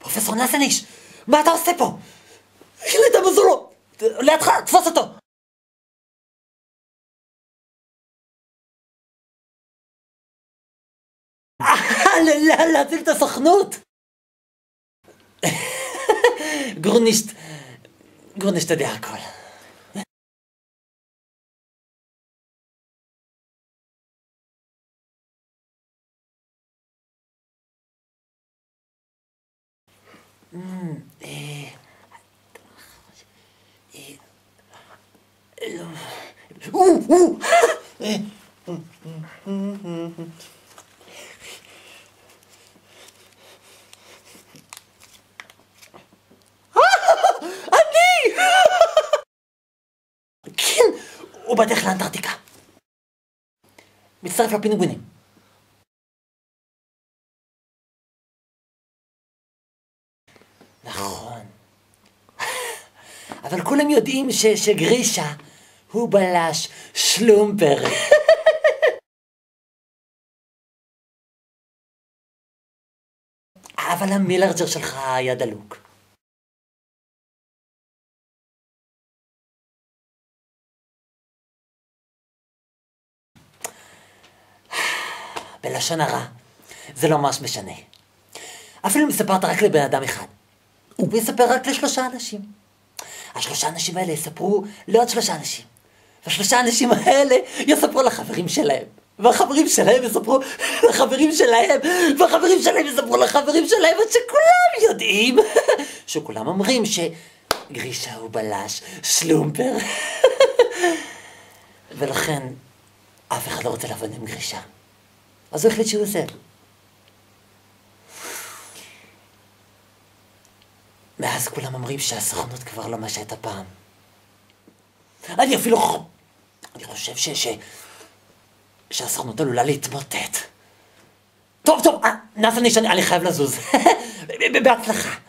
פרופסור נסניש, מה אתה עושה פה? החליט המזולו! לידך, תפוס אותו! להציל את הסוכנות! גורנישט יודע הכל. כן, הוא בדרך לאנטארקטיקה. מצטרף לפינגווינים. נכון. אבל כולם יודעים שגרישה הוא בלש שלומפר. אבל המילרג'ר שלך היה דלוק. בלשון הרע, זה לא ממש משנה. אפילו אם ספרת רק לבן אדם אחד, הוא יספר רק ל3 אנשים. ה3 אנשים האלה יספרו לעוד 3 אנשים. וה3 אנשים האלה יספרו לחברים שלהם. והחברים שלהם יספרו לחברים שלהם. והחברים שלהם יספרו לחברים שלהם. עד שכולם יודעים, שכולם אומרים שגרישה הוא בלש שלומפר. ולכן אף אחד לא רוצה לעבוד עם גרישה. אז הוא החליט שהוא עושה. מאז כולם אומרים שהסוכנות כבר לא מה שהייתה פעם. אני חושב שהסוכנות עלולה להתמוטט. טוב, נסניש, אני חייב לזוז. בהצלחה.